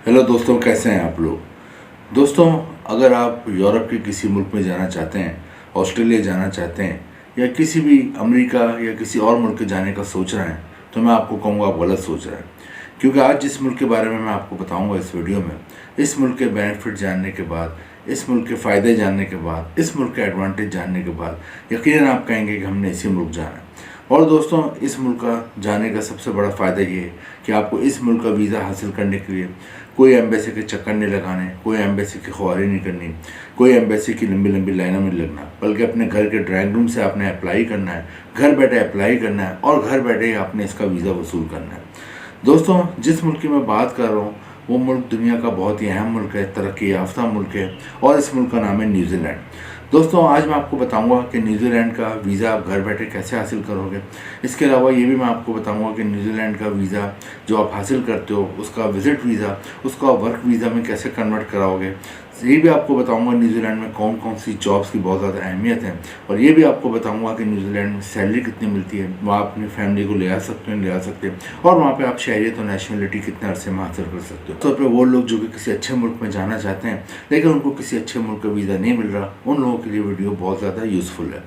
Hello दोस्तों, कैसे हैं आप लोग। दोस्तों, अगर आप यूरोप के किसी मुल्क में जाना चाहते हैं, ऑस्ट्रेलिया जाना चाहते हैं या किसी भी अमेरिका या किसी और मुल्क जाने का सोच रहे हैं, तो मैं आपको कहूँगा आप गलत सोच रहे हैं। क्योंकि आज जिस मुल्क के बारे में मैं आपको बताऊँगा इस वीडियो में, इस मुल्क के बेनिफिट जानने के बाद, इस मुल्क के फ़ायदे जानने के बाद, इस मुल्क के एडवांटेज जानने के बाद यकीनन आप कहेंगे कि हमने इसी मुल्क जाना है। और दोस्तों, इस मुल्क का जाने का सबसे बड़ा फ़ायदा ये है कि आपको इस मुल्क का वीज़ा हासिल करने के लिए कोई एम्बेसी के चक्कर नहीं लगाने, कोई एम्बेसी की ख्वारी नहीं करनी, कोई एम्बेसी की लंबी लंबी लाइनों में लगना, बल्कि अपने घर के ड्राइंग रूम से आपने अप्लाई करना है, घर बैठे अप्लाई करना है और घर बैठे ही आपने इसका वीज़ा वसूल करना है। दोस्तों, जिस मुल्क की मैं बात कर रहा हूँ वो मुल्क दुनिया का बहुत ही अहम मुल्क है, तरक्की याफ्ता मुल्क है और इस मुल्क का नाम है न्यूजीलैंड। दोस्तों, आज मैं आपको बताऊंगा कि न्यूजीलैंड का वीज़ा आप घर बैठे कैसे हासिल करोगे। इसके अलावा ये भी मैं आपको बताऊंगा कि न्यूजीलैंड का वीज़ा जो आप हासिल करते हो उसका विज़िट वीज़ा उसको आप वर्क वीज़ा में कैसे कन्वर्ट कराओगे। ये भी आपको बताऊंगा न्यूजीलैंड में कौन कौन सी जॉब्स की बहुत ज़्यादा अहमियत है, और ये भी आपको बताऊंगा कि न्यूजीलैंड में सैलरी कितनी मिलती है, वहाँ अपनी फैमिली को ले आ सकते हैं, ले आ सकते हैं, और वहाँ पे आप शहरियत और नेशनलिटी कितने अरसे में हासिल कर सकते हो। तो पे वो लोग जो कि किसी अच्छे मुल्क में जाना चाहते हैं लेकिन उनको किसी अच्छे मुल्क का वीज़ा नहीं मिल रहा, उन लोगों के लिए वीडियो बहुत ज़्यादा यूज़फुल है।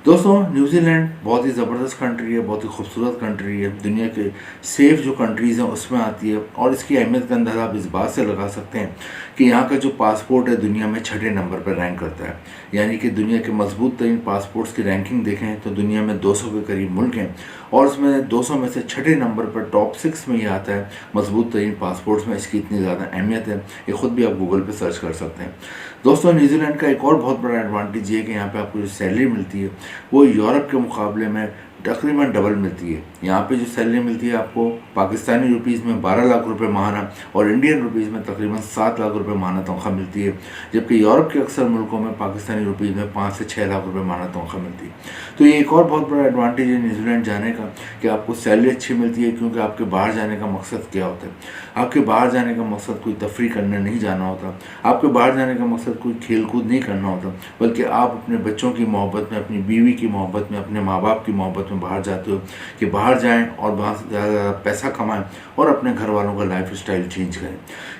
दोस्तों, न्यूजीलैंड बहुत ही ज़बरदस्त कंट्री है, बहुत ही खूबसूरत कंट्री है, दुनिया के सेफ जो कंट्रीज़ हैं उसमें आती है। और इसकी अहमियत का अंदाज़ा आप इस बात से लगा सकते हैं कि यहाँ का जो पासपोर्ट है दुनिया में 6ठे नंबर पर रैंक करता है। यानी कि दुनिया के मजबूत तरीन पासपोर्ट्स की रैंकिंग देखें तो दुनिया में 200 के करीब मुल्क हैं और उसमें 200 में से 6ठे नंबर पर टॉप 6 में ये आता है मजबूत तरीन पासपोर्ट्स में। इसकी इतनी ज़्यादा अहमियत है, ये ख़ुद भी आप गूगल पर सर्च कर सकते हैं। दोस्तों, न्यूजीलैंड का एक और बहुत बड़ा एडवांटेज ये है कि यहाँ पे आपको जो सैलरी मिलती है वो यूरोप के मुकाबले में तकरीबन डबल मिलती है। यहाँ पे जो सैलरी मिलती है आपको पाकिस्तानी रुपीज़ में 12 लाख रुपए माहाना और इंडियन रुपीज़ में तकरीबन 7 लाख रुपए माहाना तनख्वाह मिलती है, जबकि यूरोप के अक्सर मुल्कों में पाकिस्तानी रुपीज़ में 5 से 6 लाख रुपए माहाना तनख्वाह मिलती है। तो ये एक और बहुत बड़ा एडवांटेज है न्यूजीलैंड जाने का कि आपको सैलरी अच्छी मिलती है। क्योंकि आपके बाहर जाने का मकसद क्या होता है? आपके बाहर जाने का मकसद कोई तफरी करने नहीं जाना होता, आपके बाहर जाने का मकसद कोई खेल कूद नहीं करना होता, बल्कि आप अपने बच्चों की मोहब्बत में, अपनी बीवी की मोहब्बत में, अपने माँ बाप की मोहब्बत में बाहर जाते हो कि बाहर जाएं और वहाँ से ज़्यादा ज़्यादा पैसा कमाएं और अपने घर वालों का लाइफ स्टाइल चेंज करें।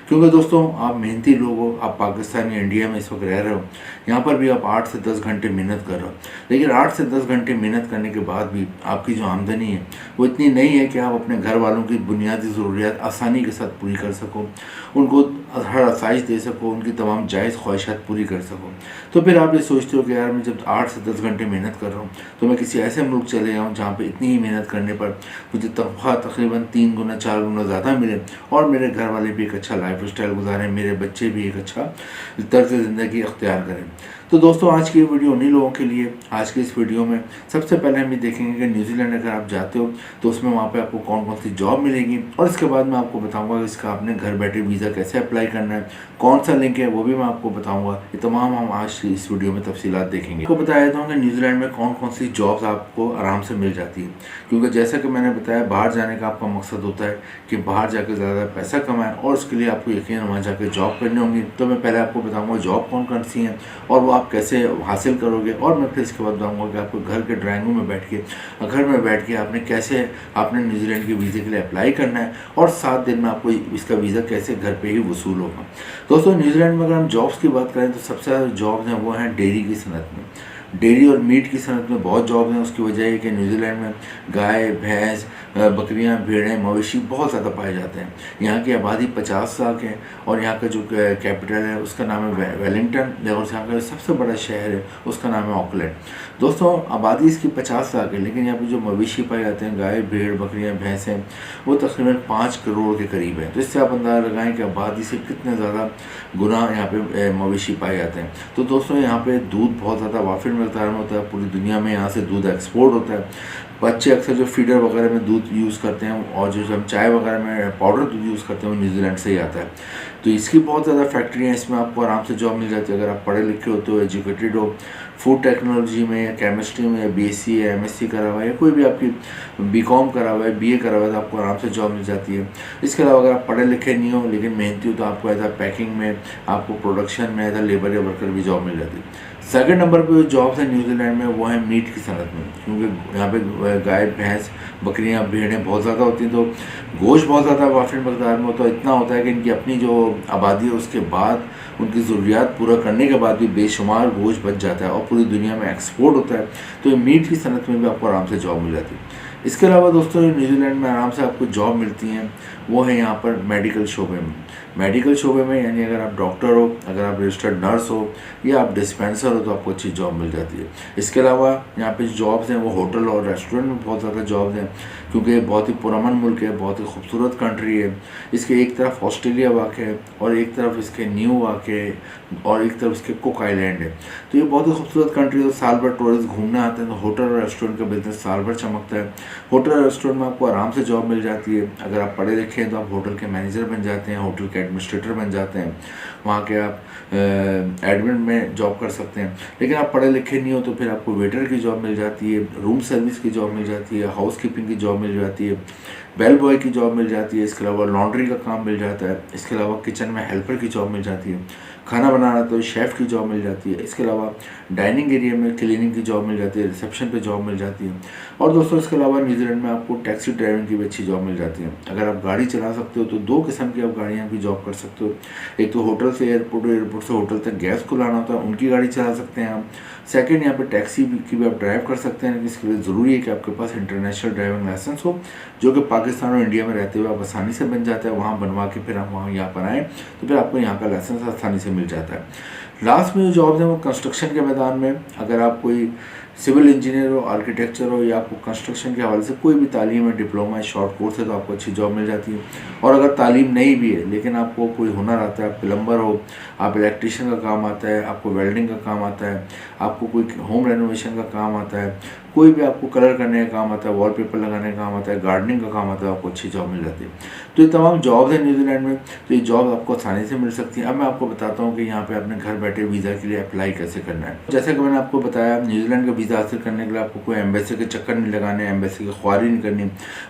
क्योंकि दोस्तों, आप मेहनती लोग हो, आप पाकिस्तान या इंडिया में इस वक्त रह रहे हो, यहाँ पर भी आप 8 से 10 घंटे मेहनत कर रहे हो, लेकिन 8 से 10 घंटे मेहनत करने के बाद भी आपकी जो आमदनी है वो इतनी नहीं है कि आप अपने घर वालों की बुनियादी ज़रूरियात आसानी के साथ पूरी कर सको, उनको हर आसाइश दे सको, उनकी तमाम जायज़ ख्वाहिशात पूरी कर सको। तो फिर आप ये सोचते हो कि यार मैं जब 8 से 10 घंटे मेहनत कर रहा हूँ तो मैं किसी ऐसे मुल्क चले जाऊँ जहाँ पे इतनी ही मेहनत करने पर मुझे तनख्वाह तकरीबन 3 गुना 4 गुना ज़्यादा मिले और मेरे घर वाले भी एक अच्छा लाइफ स्टाइल गुजारें, मेरे बच्चे भी एक अच्छा तर्ज ज़िंदगी अख्तियार करें। तो दोस्तों, आज की वीडियो उन्हीं लोगों के लिए। आज की इस वीडियो में सबसे पहले हम ये देखेंगे कि न्यूजीलैंड अगर आप जाते हो तो उसमें वहाँ पे आपको कौन कौन सी जॉब मिलेगी, और इसके बाद मैं आपको बताऊंगा कि इसका आपने घर बैठे वीज़ा कैसे अप्लाई करना है, कौन सा लिंक है वो भी मैं आपको बताऊंगा। ये तमाम हम आज की इस वीडियो में तफसीलात देखेंगे। आपको बताया देता हूँ कि न्यूजीलैंड में कौन कौन सी जॉब्स आपको आराम से मिल जाती है। क्योंकि जैसा कि मैंने बताया, बाहर जाने का आपका मकसद होता है कि बाहर जाकर ज़्यादा पैसा कमाएं और उसके लिए आपको यकीन वहाँ जाकर जॉब करनी होंगी। तो मैं पहले आपको बताऊँगा जॉब कौन कौन सी हैं और वो आप कैसे हासिल करोगे, और मैं फिर इसके बाद बताऊँगा कि आपको घर के ड्राइंग रूम में बैठ के, घर में बैठ के आपने कैसे आपने न्यूजीलैंड के वीज़े के लिए अप्लाई करना है और 7 दिन में आपको इसका वीज़ा कैसे घर पे ही वसूल होगा। दोस्तों, न्यूजीलैंड में अगर हम जॉब्स की बात करें तो सबसे ज़्यादा जॉब्स हैं वो हैं डेयरी की सनत में। डेयरी और मीट की सनत में बहुत जॉब हैं। उसकी वजह है कि न्यूजीलैंड में गाय, भैंस, बकरियां, भेड़ें, मवेशी बहुत ज़्यादा पाए जाते हैं। यहाँ की आबादी 50 लाख है और यहाँ का जो कैपिटल है उसका नाम है वेलिंगटन, और यहाँ का सबसे बड़ा शहर है उसका नाम है ऑकलैंड। दोस्तों, आबादी इसकी 50 लाख है, लेकिन यहाँ पे जो मवेशी पाए जाते हैं, गाय, भेड़, बकरियाँ, भैंसें, वो तकरीबन 5 करोड़ के करीब है। तो इससे आप अंदाज़ा लगाएं कि आबादी से कितने ज़्यादा गुना यहाँ पे मवेशी पाए जाते हैं। तो दोस्तों, यहाँ पे दूध बहुत ज़्यादा वाफिर मकदार में होता है। पूरी दुनिया में यहाँ से दूध एक्सपोर्ट होता है। बच्चे अक्सर जो फीडर वगैरह में दूध यूज़ करते हैं और जो हम चाय वगैरह में पाउडर दूध यूज़ करते हैं वो न्यूजीलैंड से ही आता है। तो इसकी बहुत ज़्यादा फैक्ट्रियाँ, इसमें आपको आराम से जॉब मिल जाती है अगर आप पढ़े लिखे होते हो, एजुकेटेड हो। फूड टेक्नोलॉजी में या केमिस्ट्री में या बीएससी या एमएससी करा हुआ है या कोई भी आपकी बीकॉम करा हुआ है, बीए करा हुआ है, तो आपको आराम से जॉब मिल जाती है। इसके अलावा अगर आप पढ़े लिखे नहीं हो लेकिन मेहनती हो तो आपको एज पैकिंग में, आपको प्रोडक्शन में एज लेबर या वर्कर भी जॉब मिल जाती है। सेकंड नंबर पे जो जॉब्स है न्यूजीलैंड में वो है मीट की सनत में, क्योंकि यहाँ पे गाय भैंस बकरियाँ भेड़ें बहुत ज़्यादा होती हैं, तो गोश्त बहुत ज़्यादा वाफिर मकदार में होता है। इतना होता है कि इनकी अपनी जो आबादी है उसके बाद उनकी ज़रूरियात पूरा करने के बाद भी बेशुमार गोश्त बच जाता है और पूरी दुनिया में एक्सपोर्ट होता है। तो ये मीट की सनत में भी आपको आराम से जॉब मिल जाती है। इसके अलावा दोस्तों न्यूजीलैंड में आराम से आपको जॉब मिलती हैं वो है यहाँ पर मेडिकल शोबे में। मेडिकल शोबे में यानी अगर आप डॉक्टर हो, अगर आप रजिस्टर्ड नर्स हो या आप डिस्पेंसर हो तो आपको अच्छी जॉब मिल जाती है। इसके अलावा यहाँ पे जॉब्स हैं वो होटल और रेस्टोरेंट में बहुत ज़्यादा जॉब्स हैं, क्योंकि ये बहुत ही पुरअमन मुल्क है, बहुत ही खूबसूरत कंट्री है। इसके एक तरफ ऑस्ट्रेलिया वाक़ है और एक तरफ इसके न्यू वाक़ है और एक तरफ इसके कुक आइलैंड है। तो ये बहुत ही खूबसूरत कंट्री है। साल भर टूरिस्ट घूमने आते हैं तो होटल और रेस्टोरेंट का बिजनेस साल भर चमकता है। होटल और रेस्टोरेंट में आपको आराम से जॉब मिल जाती है। अगर आप पढ़े लिखे हैं तो आप होटल के मैनेजर बन जाते हैं, होटल के एडमिनिस्ट्रेटर बन जाते हैं, वहाँ के आप एडमिन में जॉब कर सकते हैं। लेकिन आप पढ़े लिखे नहीं हो तो फिर आपको वेटर की जॉब मिल जाती है, रूम सर्विस की जॉब मिल जाती है, हाउस कीपिंग की जॉब मिल जाती है, बेल बॉय की जॉब मिल जाती है। इसके अलावा लॉन्ड्री का काम मिल जाता है। इसके अलावा किचन में हेल्पर की जॉब मिल जाती है, खाना बनाना तो शेफ़ की जॉब मिल जाती है। इसके अलावा डाइनिंग एरिया में क्लीनिंग की जॉब मिल जाती है, रिसेप्शन पे जॉब मिल जाती है। और दोस्तों इसके अलावा न्यूजीलैंड में आपको टैक्सी ड्राइविंग की भी अच्छी जॉब मिल जाती है। अगर आप गाड़ी चला सकते हो तो दो किस्म की आप गाड़ियाँ की जॉब कर सकते हो। एक तो होटल से एयरपोर्ट, एयरपोर्ट से होटल तक गैस को लाना होता है, उनकी गाड़ी चला सकते हैं आप। सेकंड, यहाँ पे टैक्सी की भी आप ड्राइव कर सकते हैं, लेकिन इसके लिए ज़रूरी है कि आपके पास इंटरनेशनल ड्राइविंग लाइसेंस हो, जो कि पाकिस्तान और इंडिया में रहते हुए आप आसानी से बन जाता है। वहाँ बनवा के फिर आप वहाँ यहाँ पर आएँ तो फिर आपको यहाँ का लाइसेंस आसानी से मिल जाता है। लास्ट में जो जॉब्स हैं वो कंस्ट्रक्शन के मैदान में, अगर आप कोई सिविल इंजीनियर हो, आर्किटेक्चर हो या आपको कंस्ट्रक्शन के हवाले से कोई भी तालीम है, डिप्लोमा है, शॉर्ट कोर्स है तो आपको अच्छी जॉब मिल जाती है। और अगर तालीम नहीं भी है लेकिन आपको कोई हुनर आता है, आप प्लम्बर हो, आप इलेक्ट्रिशियन का काम आता है, आपको वेल्डिंग का काम आता है, आपको कोई होम रेनोवेशन का काम आता है, कोई भी आपको कलर करने का काम आता है, वॉलपेपर लगाने का काम आता है, गार्डनिंग का काम आता है, आपको अच्छी जॉब मिल जाती है। तो ये तमाम जॉब्स हैं न्यूजीलैंड में, तो ये जॉब आपको आसानी से मिल सकती है। अब मैं आपको बताता हूँ कि यहाँ पे अपने घर बैठे वीज़ा के लिए अप्लाई कैसे करना है। जैसा कि मैंने आपको बताया, न्यूजीलैंड का वीज़ा हासिल करने के लिए आपको कोई एम्बेसी के चक्कर नहीं लगाने, एम्बेसी की ख्वारी नहीं करनी,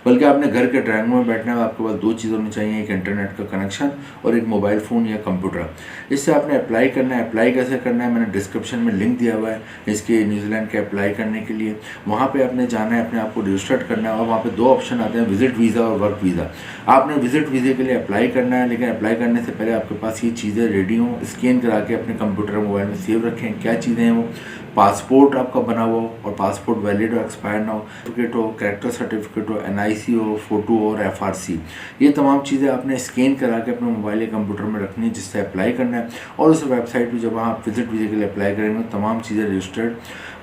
बल्कि आपने घर के ड्राइंग में बैठना है। आपके पास दो चीज़ होनी चाहिए, एक इंटरनेट का कनेक्शन और एक मोबाइल फ़ोन या कंप्यूटर। इससे आपने अप्लाई करना है। अप्लाई कैसे करना है मैंने डिस्क्रिप्शन में लिंक दिया हुआ है इसके न्यूजीलैंड के अप्लाई करने के लिए। वहाँ पे आपने जाना है, अपने आप को रजिस्टर्ड करना है और वहाँ पे दो ऑप्शन आते हैं, विजिट वीज़ा और वर्क वीज़ा। आपने विजिट वीज़े के लिए अप्लाई करना है, लेकिन अप्लाई करने से पहले आपके पास ये चीज़ें रेडी हों, स्कैन करा के अपने कंप्यूटर मोबाइल में सेव रखें। क्या चीज़ें हैं वो? पासपोर्ट आपका बना हुआ हो और पासपोर्ट वैलिड और एक्सपायर ना हो, सर्टिफिकेट हो, कैरेक्टर सर्टिफिकेट हो, एनआईसी हो, फ़ोटो हो और एफआरसी। ये तमाम चीज़ें आपने स्कैन करा के अपने मोबाइल या कंप्यूटर में रखनी है, जिससे अप्लाई करना है। और उस वेबसाइट पर जब आप विजिट वीज़े के लिए अप्लाई करेंगे तमाम चीज़ें रजिस्टर्ड,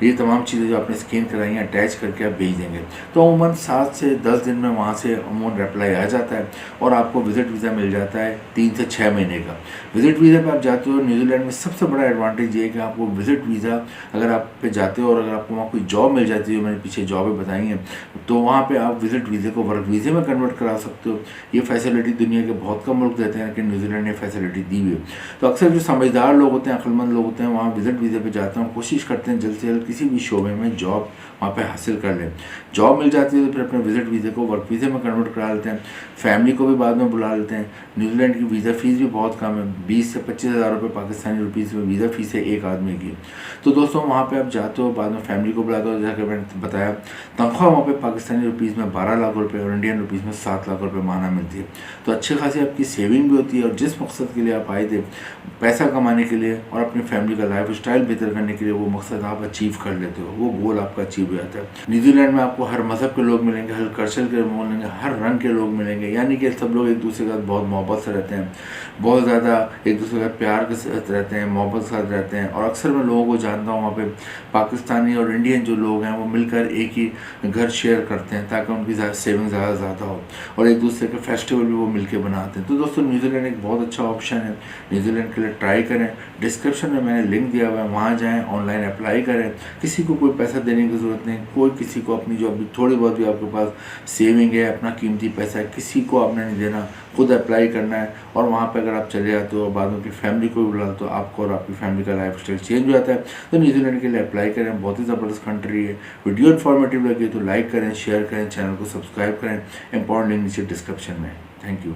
ये तमाम चीज़ें जो आपने स्कैन कराई हैं अटैच करके आप भेज देंगे तो अमूमन 7 से 10 दिन में वहाँ से अमूमन रिप्लाई आ जाता है और आपको विजिट वीज़ा मिल जाता है 3 से 6 महीने का। विजिट वीज़ा पे आप जाते हो, न्यूजीलैंड में सबसे बड़ा एडवांटेज ये है कि आपको विजिट वीज़ा अगर आप पे जाते हो और अगर आपको वहाँ कोई जॉब मिल जाती है, मैंने पीछे जॉबें बताई हैं, तो वहाँ पे आप विजिट वीज़े को वर्क वीज़े में कन्वर्ट करा सकते हो। ये फैसिलिटी दुनिया के बहुत कम मुल्क देते हैं, लेकिन न्यूजीलैंड ने फैसिलिटी दी हुई है। तो अक्सर जो समझदार लोग होते हैं, अक्लमंद लोग होते हैं, वहाँ विजिट वीज़े पे जाते हैं, कोशिश करते हैं जल्द से जल्द किसी भी शोबे में जॉब वहाँ पे हासिल कर लें। जॉब मिल जाती है तो फिर अपने विजिट वीज़े को वर्क वीज़े में कन्वर्ट करा लेते हैं, फैमिली को भी बाद में बुला लेते हैं। न्यूजीलैंड की वीज़ा फ़ीस भी बहुत कम है, 20 से 25 हज़ार रुपये पाकिस्तानी रुपीज़ में वीज़ा फ़ीस है एक आदमी की। तो दोस्तों वहाँ पे आप जाते हो, बाद में फैमिली को बुलाते हो, जैसा कि मैंने बताया तनख्वाह वहाँ पे पाकिस्तानी रुपीज़ में 12 लाख रुपये और इंडियन रुपीज़ में 7 लाख रुपये माना मिलती है। तो अच्छी खासी आपकी सेविंग भी होती है और जिस मकसद के लिए आप आए थे, पैसा कमाने के लिए और अपनी फैमिली का लाइफ स्टाइल बेहतर करने के लिए, वो मकसद आप अचीव कर लेते हो, वो गोल आपका अचीव हो जाता है। न्यूजीलैंड में आपको हर मज़हब के लोग मिलेंगे, हर कल्चर के लोग मिलेंगे, हर रंग के लोग मिलेंगे, यानी कि सब लोग एक दूसरे के साथ बहुत मोहब्बत से रहते हैं, बहुत ज़्यादा एक दूसरे का प्यार के साथ रहते हैं, मोहब्बत के साथ रहते हैं। और अक्सर मैं लोगों को जानता हूँ वहाँ पे पाकिस्तानी और इंडियन जो लोग हैं वो मिलकर एक ही घर शेयर करते हैं ताकि उनकी सेविंग ज़्यादा हो और एक दूसरे के फेस्टिवल भी वो मिलकर बनाते हैं। तो दोस्तों न्यूजीलैंड एक बहुत अच्छा ऑप्शन है, न्यूजीलैंड के लिए ट्राई करें। डिस्क्रिप्शन में मैंने लिंक दिया हुआ है, वहाँ जाएँ, ऑनलाइन अप्लाई करें, किसी को कोई पैसा देने की ज़रूरत ज़रूरत नहीं। कोई किसी को अपनी जो अभी थोड़ी बहुत भी आपके पास सेविंग है, अपना कीमती पैसा है, किसी को आपने नहीं देना, खुद अप्लाई करना है। और वहाँ पे अगर आप चले जाते हो और बाद में अपनी फैमिली को भी बुला तो आपको और आपकी फैमिली का लाइफ स्टाइल चेंज हो जाता है। तो न्यूजीलैंड के लिए अप्लाई करें, बहुत ही ज़बरदस्त कंट्री है। वीडियो इन्फॉर्मेटिव लगे तो लाइक करें, शेयर करें, चैनल को सब्सक्राइब करें। इंपॉर्टेंट लिंक नीचे डिस्क्रिप्शन में है। Thank you.